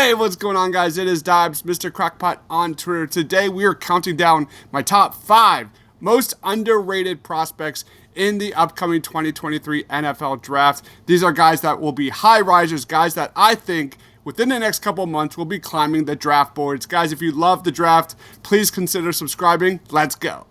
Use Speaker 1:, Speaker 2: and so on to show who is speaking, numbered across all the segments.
Speaker 1: Hey, what's going on, guys? It is Dibs, Mr. Crackpot on Twitter. Today we are counting down my top 5 most underrated prospects in the upcoming 2023 NFL Draft. These are guys that will be high risers, guys that I think within the next couple months will be climbing the draft boards. Guys, if you love the draft, please consider subscribing. Let's go.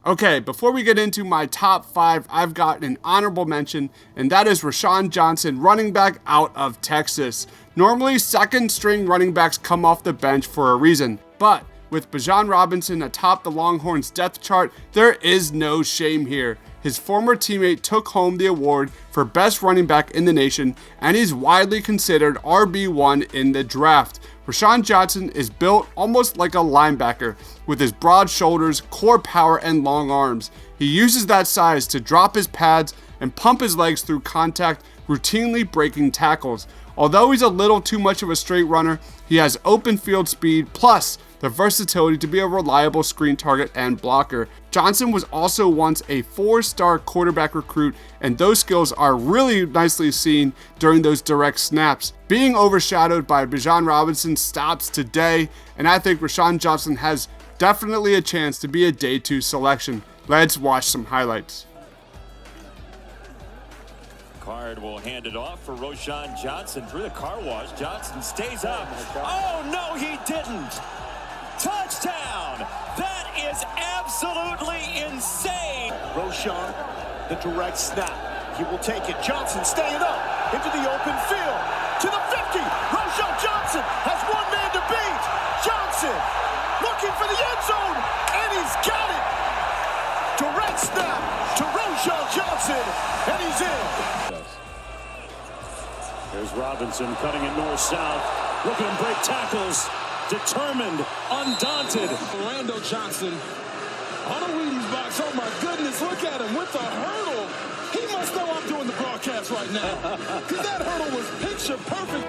Speaker 1: Okay, before we get into my top 5, I've got an honorable mention, and that is Roschon Johnson, running back out of Texas. Normally, second string running backs come off the bench for a reason, but with Bijan Robinson atop the Longhorns depth chart, there is no shame here. His former teammate took home the award for best running back in the nation, and he's widely considered RB1 in the draft. Roschon Johnson is built almost like a linebacker with his broad shoulders, core power, and long arms. He uses that size to drop his pads and pump his legs through contact, routinely breaking tackles. Although he's a little too much of a straight runner, he has open field speed plus the versatility to be a reliable screen target and blocker. Johnson was also once a 4-star quarterback recruit, and those skills are really nicely seen during those direct snaps. Being overshadowed by Bijan Robinson stops today, and I think Roschon Johnson has definitely a chance to be a day 2 selection. Let's watch some highlights.
Speaker 2: Card will hand it off for Roschon Johnson through the car wash. Johnson stays up. Oh, no, he didn't. Touchdown! That is absolutely insane.
Speaker 3: Roschon, the direct snap. He will take it. Johnson staying up into the open field. To the 50. Roschon Johnson has one man to beat. Johnson looking for the end zone, and he's got it. Direct snap to Roschon Johnson, and he's in.
Speaker 2: There's Robinson cutting it north-south. Look at him break tackles. Determined, undaunted.
Speaker 4: Orlando Johnson on a Wheaties box. Oh my goodness, look at him with the hurdle. He must know I'm doing the broadcast right now, because that hurdle was picture perfect.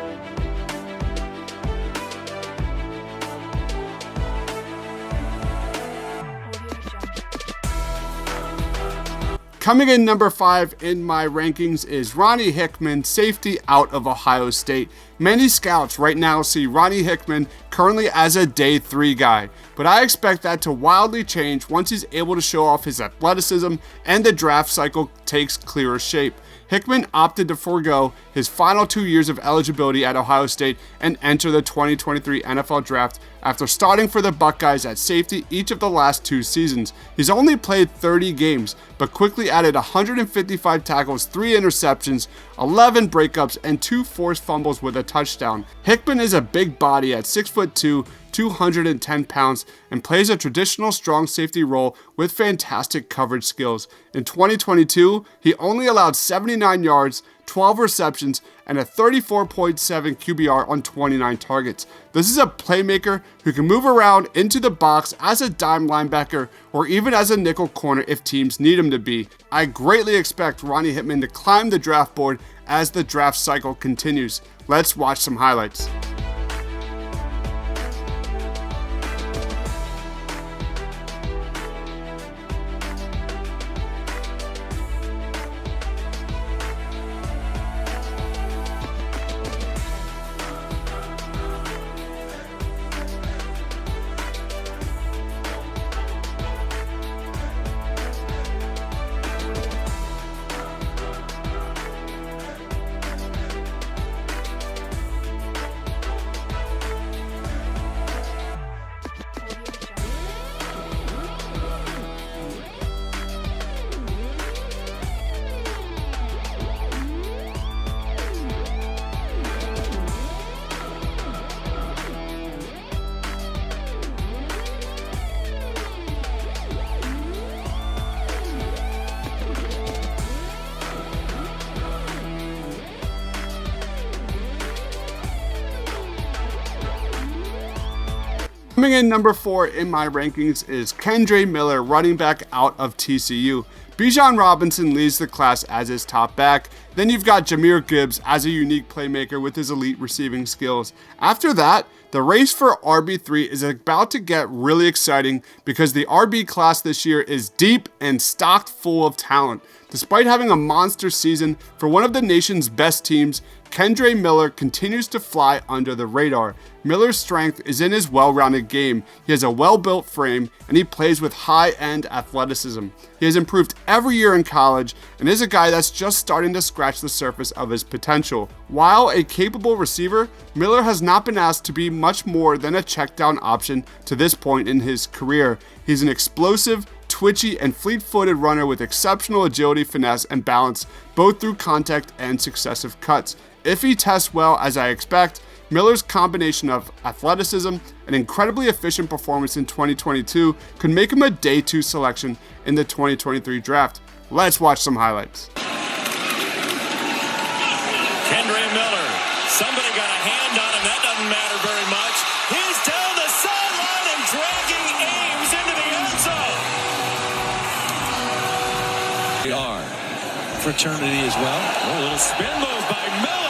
Speaker 1: Coming in number 5 in my rankings is Ronnie Hickman, safety out of Ohio State. Many scouts right now see Ronnie Hickman currently as a day 3 guy, but I expect that to wildly change once he's able to show off his athleticism and the draft cycle takes clearer shape. Hickman opted to forego his final 2 years of eligibility at Ohio State and enter the 2023 NFL Draft after starting for the Buckeyes at safety each of the last 2 seasons. He's only played 30 games, but quickly added 155 tackles, 3 interceptions, 11 breakups, and 2 forced fumbles with a touchdown. Hickman is a big body at 6'2", 210 pounds, and plays a traditional strong safety role with fantastic coverage skills. In 2022, he only allowed 79 yards, 12 receptions, and a 34.7 QBR on 29 targets. This is a playmaker who can move around into the box as a dime linebacker or even as a nickel corner if teams need him to be. I greatly expect Ronnie Hickman to climb the draft board as the draft cycle continues. Let's watch some highlights. Coming in number 4 in my rankings is Kendre Miller, running back out of TCU. Bijan Robinson leads the class as his top back. Then you've got Jahmyr Gibbs as a unique playmaker with his elite receiving skills. After that, the race for RB3 is about to get really exciting because the RB class this year is deep and stocked full of talent. Despite having a monster season for one of the nation's best teams, Kendre Miller continues to fly under the radar. Miller's strength is in his well-rounded game. He has a well-built frame and he plays with high-end athleticism. He has improved every year in college and is a guy that's just starting to scratch the surface of his potential. While a capable receiver, Miller has not been asked to be much more than a check-down option to this point in his career. He's an explosive, twitchy, and fleet-footed runner with exceptional agility, finesse, and balance, both through contact and successive cuts. If he tests well, as I expect, Miller's combination of athleticism and incredibly efficient performance in 2022 could make him a day 2 selection in the 2023 draft. Let's watch some highlights.
Speaker 2: Kendre Miller. Somebody got a hand on him. That doesn't matter very much. He's down the sideline and dragging Ames into the end zone.
Speaker 5: They are fraternity as well.
Speaker 2: A little spin move by Miller.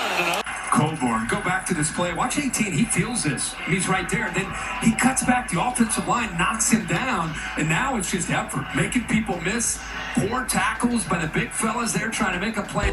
Speaker 6: Coburn, go back to this play. Watch 18. He feels this. He's right there. Then he cuts back. The offensive line knocks him down. And now it's just effort, making people miss. Poor tackles by the big fellas there trying to make a play.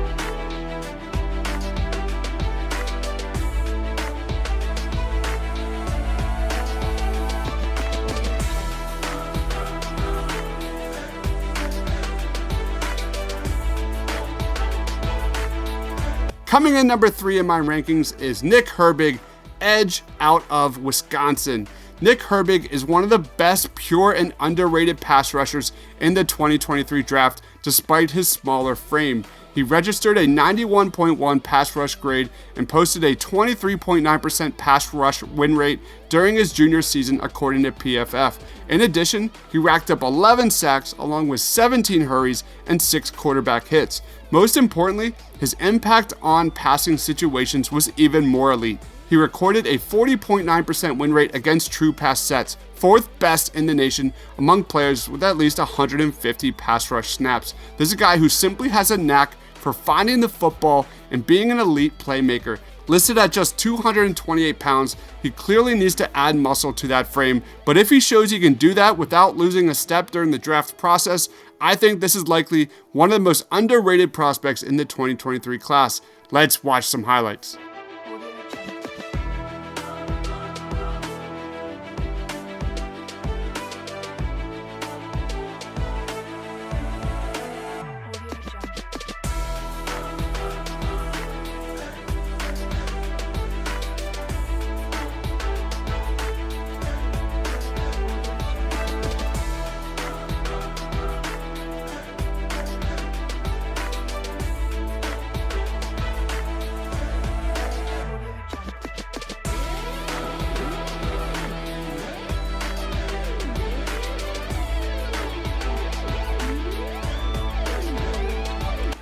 Speaker 1: Coming in number 3 in my rankings is Nick Herbig, edge out of Wisconsin. Nick Herbig is one of the best pure and underrated pass rushers in the 2023 draft despite his smaller frame. He registered a 91.1 pass rush grade and posted a 23.9% pass rush win rate during his junior season according to PFF. In addition, he racked up 11 sacks along with 17 hurries and 6 quarterback hits. Most importantly, his impact on passing situations was even more elite. He recorded a 40.9% win rate against true pass sets, 4th best in the nation among players with at least 150 pass rush snaps. This is a guy who simply has a knack for finding the football and being an elite playmaker. Listed at just 228 pounds, he clearly needs to add muscle to that frame, but if he shows he can do that without losing a step during the draft process, I think this is likely one of the most underrated prospects in the 2023 class. Let's watch some highlights.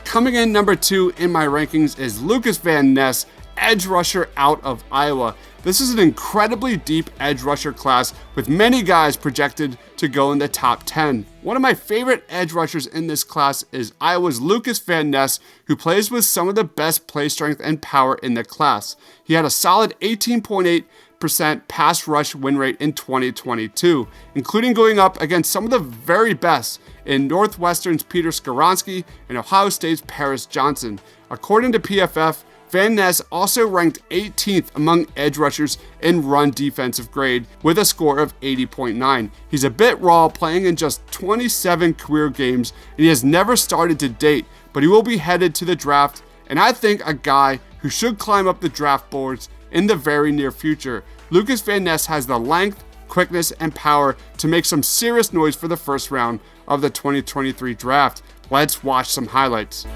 Speaker 1: Coming in number 2 in my rankings is Lucas Van Ness, edge rusher out of Iowa. This is an incredibly deep edge rusher class with many guys projected to go in the top 10. One of my favorite edge rushers in this class is Iowa's Lucas Van Ness, who plays with some of the best play strength and power in the class. He had a solid 18.8% pass rush win rate in 2022, including going up against some of the very best in Northwestern's Peter Skoronski and Ohio State's Paris Johnson. According to PFF, Van Ness also ranked 18th among edge rushers in run defensive grade with a score of 80.9. He's a bit raw, playing in just 27 career games, and he has never started to date, but he will be headed to the draft, and I think a guy who should climb up the draft boards in the very near future. Lucas Van Ness has the length, quickness, and power to make some serious noise for the first round of the 2023 draft. Let's watch some highlights.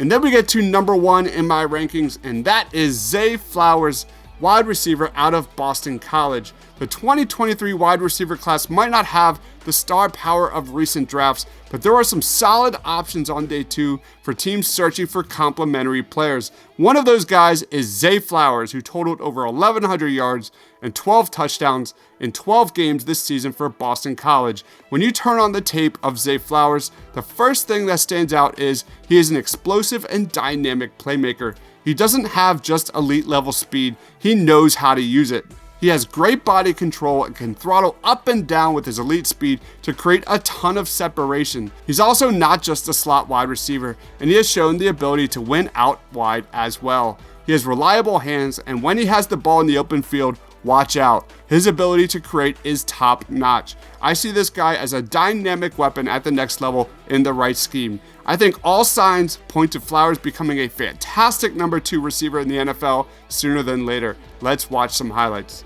Speaker 1: And then we get to number 1 in my rankings, and that is Zay Flowers, wide receiver out of Boston College. The 2023 wide receiver class might not have the star power of recent drafts, but there are some solid options on day 2 for teams searching for complementary players. One of those guys is Zay Flowers, who totaled over 1,100 yards and 12 touchdowns in 12 games this season for Boston College. When you turn on the tape of Zay Flowers, the first thing that stands out is he is an explosive and dynamic playmaker. He doesn't have just elite level speed, he knows how to use it. He has great body control and can throttle up and down with his elite speed to create a ton of separation. He's also not just a slot wide receiver, and he has shown the ability to win out wide as well. He has reliable hands, and when he has the ball in the open field, watch out. His ability to create is top notch. I see this guy as a dynamic weapon at the next level in the right scheme. I think all signs point to Flowers becoming a fantastic number 2 receiver in the NFL sooner than later. Let's watch some highlights.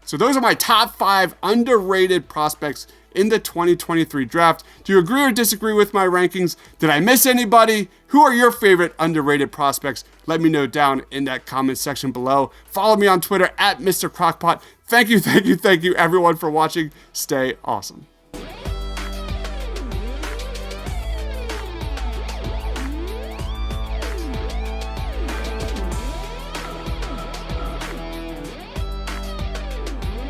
Speaker 1: So those are my top 5 underrated prospects in the 2023 draft. Do you agree or disagree with my rankings? Did I miss anybody? Who are your favorite underrated prospects? Let me know down in that comment section below. Follow me on Twitter at Mr. Crockpot. Thank you everyone for watching. Stay awesome.